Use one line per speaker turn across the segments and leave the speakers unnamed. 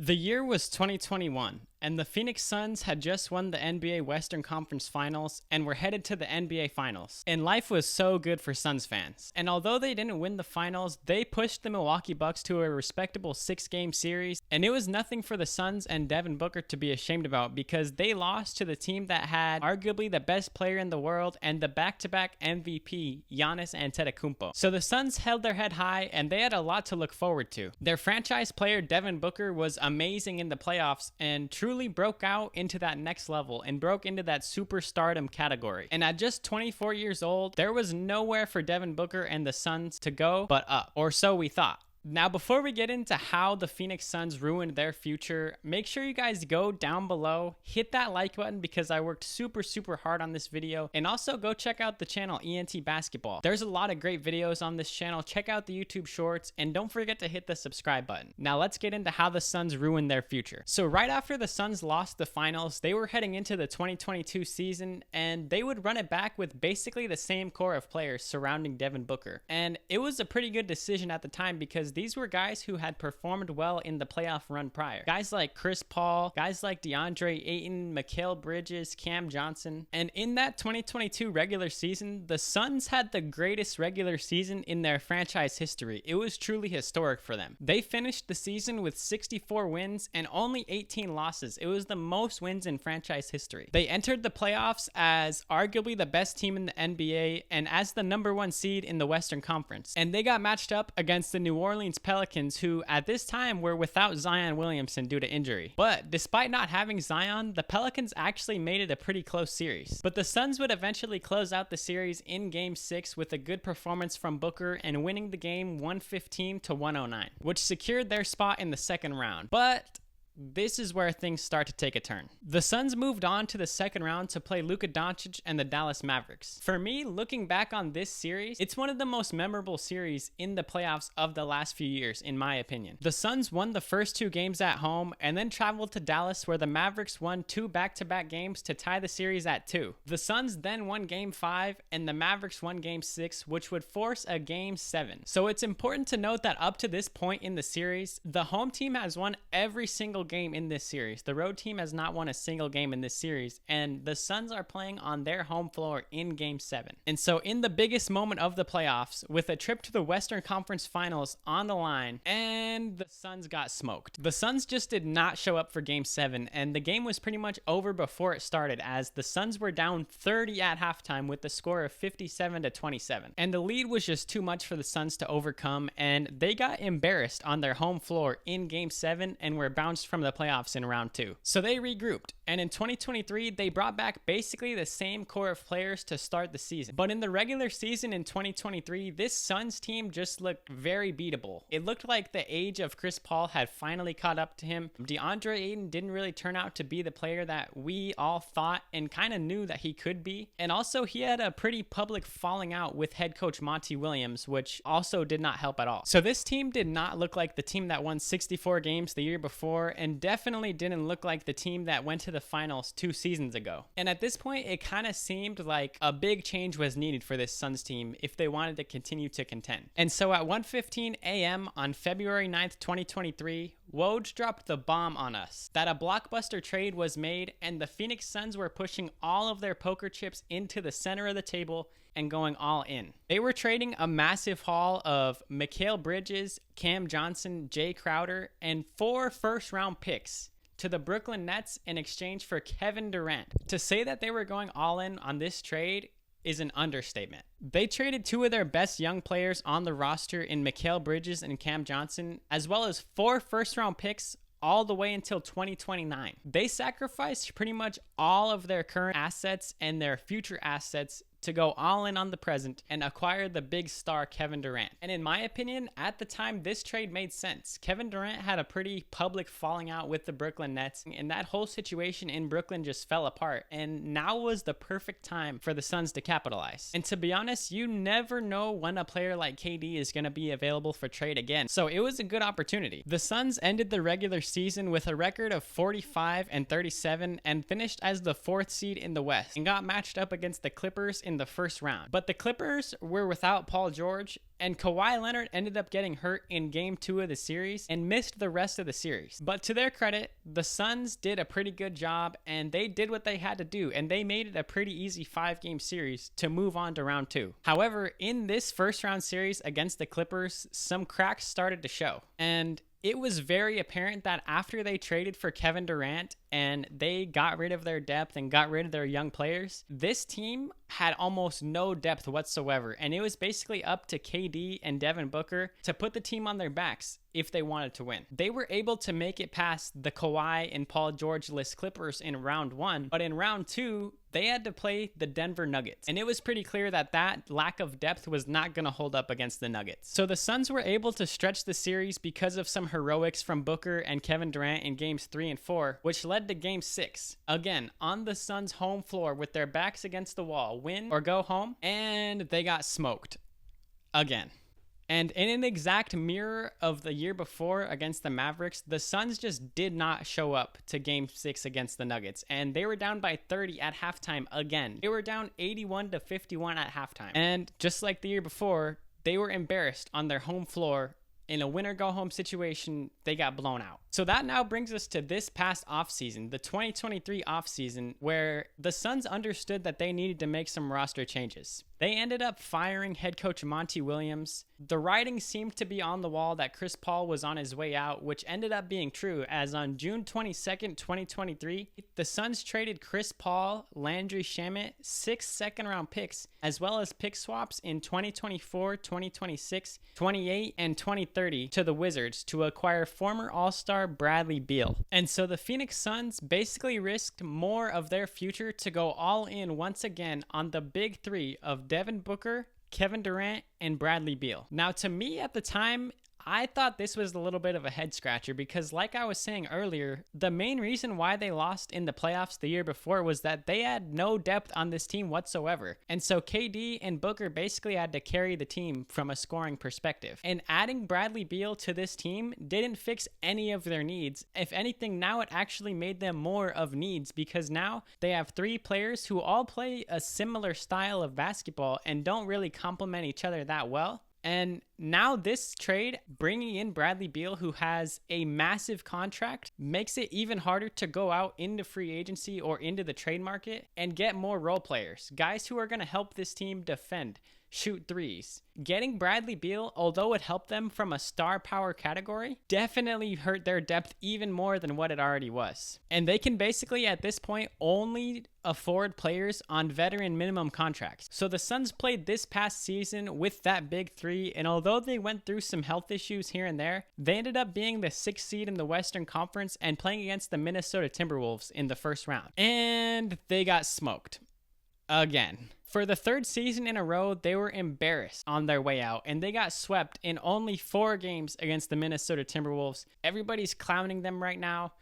The year was 2021, and the Phoenix Suns had just won the NBA Western Conference Finals and were headed to the NBA Finals. And life was so good for Suns fans. And although they didn't win the finals, they pushed the Milwaukee Bucks to a respectable 6-game series, and it was nothing for the Suns and Devin Booker to be ashamed about because they lost to the team that had arguably the best player in the world and the back-to-back MVP, Giannis Antetokounmpo. So the Suns held their head high, and they had a lot to look forward to. Their franchise player Devin Booker was amazing in the playoffs and truly broke out into that next level and broke into that superstardom category. And at just 24 years old, there was nowhere for Devin Booker and the Suns to go but up, or so we thought. Now, before we get into how the Phoenix Suns ruined their future, make sure you guys go down below, hit that like button because I worked super hard on this video, and also go check out the channel ENT Basketball. There's a lot of great videos on this channel. Check out the YouTube shorts, and don't forget to hit the subscribe button. Now, let's get into how the Suns ruined their future. So right after the Suns lost the finals, they were heading into the 2022 season, and they would run it back with basically the same core of players surrounding Devin Booker. And it was a pretty good decision at the time because these were guys who had performed well in the playoff run prior. Guys like Chris Paul, guys like DeAndre Ayton, Mikal Bridges, Cam Johnson. And in that 2022 regular season, the Suns had the greatest regular season in their franchise history. It was truly historic for them. They finished the season with 64 wins and only 18 losses. It was the most wins in franchise history. They entered the playoffs as arguably the best team in the NBA and as the #1 seed in the Western Conference. And they got matched up against the New Orleans Pelicans, who at this time were without Zion Williamson due to injury. But despite not having Zion, the Pelicans actually made it a pretty close series. But the Suns would eventually close out the series in Game 6 with a good performance from Booker and winning the game 115 to 109, which secured their spot in the second round. But this is where things start to take a turn. The Suns moved on to the second round to play Luka Doncic and the Dallas Mavericks. For me, looking back on this series, it's one of the most memorable series in the playoffs of the last few years, in my opinion. The Suns won the first 2 games at home and then traveled to Dallas, where the Mavericks won 2 back-to-back games to tie the series at 2. The Suns then won Game 5 and the Mavericks won Game 6, which would force a Game 7. So it's important to note that up to this point in the series, the home team has won every single game in this series. The road team has not won a single game in this series, and the Suns are playing on their home floor in Game 7. And so in the biggest moment of the playoffs, with a trip to the Western Conference Finals on the line, and the Suns got smoked. The Suns just did not show up for Game 7, and the game was pretty much over before it started, as the Suns were down 30 at halftime with the score of 57 to 27. And the lead was just too much for the Suns to overcome, and they got embarrassed on their home floor in Game 7 and were bounced from the playoffs in round 2. So they regrouped, and in 2023 they brought back basically the same core of players to start the season. But in the regular season in 2023, this Suns team just looked very beatable. It looked like the age of Chris Paul had finally caught up to him. DeAndre Ayton didn't really turn out to be the player that we all thought and kind of knew that he could be. And also he had a pretty public falling out with head coach Monty Williams, which also did not help at all. So this team did not look like the team that won 64 games the year before, and definitely didn't look like the team that went to the finals 2 seasons ago. And at this point, it kind of seemed like a big change was needed for this Suns team if they wanted to continue to contend. And so at 1:15 a.m. on February 9th, 2023, Woj dropped the bomb on us that a blockbuster trade was made and the Phoenix Suns were pushing all of their poker chips into the center of the table and going all in. They were trading a massive haul of Mikal Bridges, Cam Johnson, Jay Crowder, and 4 first-round picks to the Brooklyn Nets in exchange for Kevin Durant. To say that they were going all in on this trade is an understatement. They traded 2 of their best young players on the roster in Mikal Bridges and Cam Johnson, as well as 4 first-round picks all the way until 2029. They sacrificed pretty much all of their current assets and their future assets to go all in on the present and acquire the big star Kevin Durant. And in my opinion, at the time, this trade made sense. Kevin Durant had a pretty public falling out with the Brooklyn Nets, and that whole situation in Brooklyn just fell apart. And now was the perfect time for the Suns to capitalize. And to be honest, you never know when a player like KD is going to be available for trade again. So it was a good opportunity. The Suns ended the regular season with a record of 45-37 and finished as the 4th seed in the West and got matched up against the Clippers in the first round. But the Clippers were without Paul George, and Kawhi Leonard ended up getting hurt in game 2 of the series and missed the rest of the series. But to their credit, the Suns did a pretty good job, and they did what they had to do, and they made it a pretty easy 5-game series to move on to round 2. However, in this first round series against the Clippers, some cracks started to show. And it was very apparent that after they traded for Kevin Durant and they got rid of their depth and got rid of their young players, this team had almost no depth whatsoever. And it was basically up to KD and Devin Booker to put the team on their backs if they wanted to win. They were able to make it past the Kawhi and Paul George-less Clippers in round 1, but in round 2, they had to play the Denver Nuggets. And it was pretty clear that that lack of depth was not going to hold up against the Nuggets. So the Suns were able to stretch the series because of some heroics from Booker and Kevin Durant in games 3 and 4, which led to game 6. Again, on the Suns' home floor with their backs against the wall, win or go home, and they got smoked. Again. And in an exact mirror of the year before against the Mavericks, the Suns just did not show up to game 6 against the Nuggets. And they were down by 30 at halftime again. They were down 81-51 at halftime. And just like the year before, they were embarrassed on their home floor. In a winner-go-home situation, they got blown out. So that now brings us to this past offseason, the 2023 offseason, where the Suns understood that they needed to make some roster changes. They ended up firing head coach Monty Williams. The writing seemed to be on the wall that Chris Paul was on his way out, which ended up being true, as on June 22nd, 2023, the Suns traded Chris Paul, Landry Shamet, 6 second-round picks, as well as pick swaps in 2024, 2026, 28, and 2030 to the Wizards to acquire former All-Star Bradley Beal. And so the Phoenix Suns basically risked more of their future to go all in once again on the big 3 of Devin Booker, Kevin Durant, and Bradley Beal. Now, to me at the time, I thought this was a little bit of a head scratcher because, like I was saying earlier, the main reason why they lost in the playoffs the year before was that they had no depth on this team whatsoever. And so KD and Booker basically had to carry the team from a scoring perspective. And adding Bradley Beal to this team didn't fix any of their needs. If anything, now it actually made them more of needs because now they have 3 players who all play a similar style of basketball and don't really complement each other that well. And now this trade, bringing in Bradley Beal, who has a massive contract, makes it even harder to go out into free agency or into the trade market and get more role players, guys who are going to help this team defend, shoot threes. Getting Bradley Beal, although it helped them from a star power category, definitely hurt their depth even more than what it already was. And they can basically at this point only afford players on veteran minimum contracts. So the Suns played this past season with that big 3, and although they went through some health issues here and there, they ended up being the 6th seed in the Western Conference and playing against the Minnesota Timberwolves in the first round. And they got smoked. Again. For the 3rd season in a row, they were embarrassed on their way out, and they got swept in only 4 games against the Minnesota Timberwolves. Everybody's clowning them right now,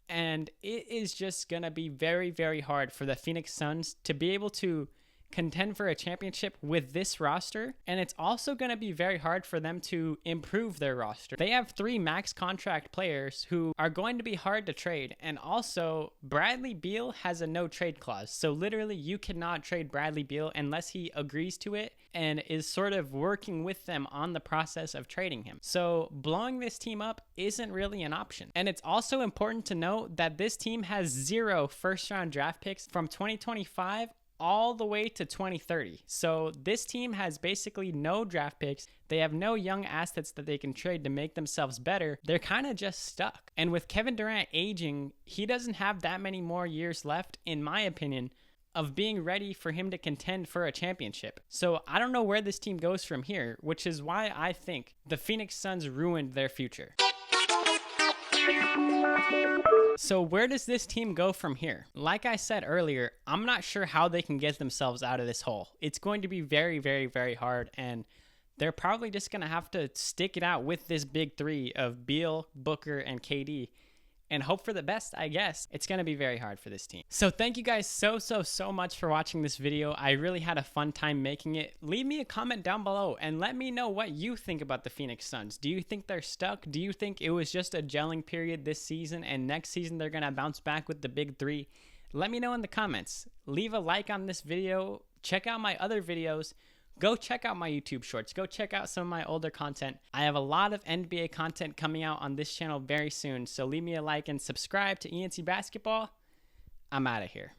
and it is just going to be very, very hard for the Phoenix Suns to be able to contend for a championship with this roster, and it's also going to be very hard for them to improve their roster. They have 3 max contract players who are going to be hard to trade, and also Bradley Beal has a no trade clause, so literally you cannot trade Bradley Beal unless he agrees to it and is sort of working with them on the process of trading him. So blowing this team up isn't really an option. And it's also important to note that this team has 0 first-round draft picks from 2025 all the way to 2030. So this team has basically no draft picks. They have no young assets that they can trade to make themselves better. They're kind of just stuck. And with Kevin Durant aging, he doesn't have that many more years left, in my opinion, of being ready for him to contend for a championship. So I don't know where this team goes from here, which is why I think the Phoenix Suns ruined their future. So where does this team go from here? Like I said earlier, I'm not sure how they can get themselves out of this hole. It's going to be very, very, very hard, and they're probably just going to have to stick it out with this big 3 of Beal, Booker, and KD and hope for the best, I guess. It's going to be very hard for this team. So thank you guys so much for watching this video. I really had a fun time making it. Leave me a comment down below and let me know what you think about the Phoenix Suns. Do you think they're stuck? Do you think it was just a gelling period this season and next season they're going to bounce back with the big 3? Let me know in the comments. Leave a like on this video. check out my other videos. Go check out my YouTube shorts. Go check out some of my older content. I have a lot of NBA content coming out on this channel very soon, so leave me a like and subscribe to ENC Basketball. I'm out of here.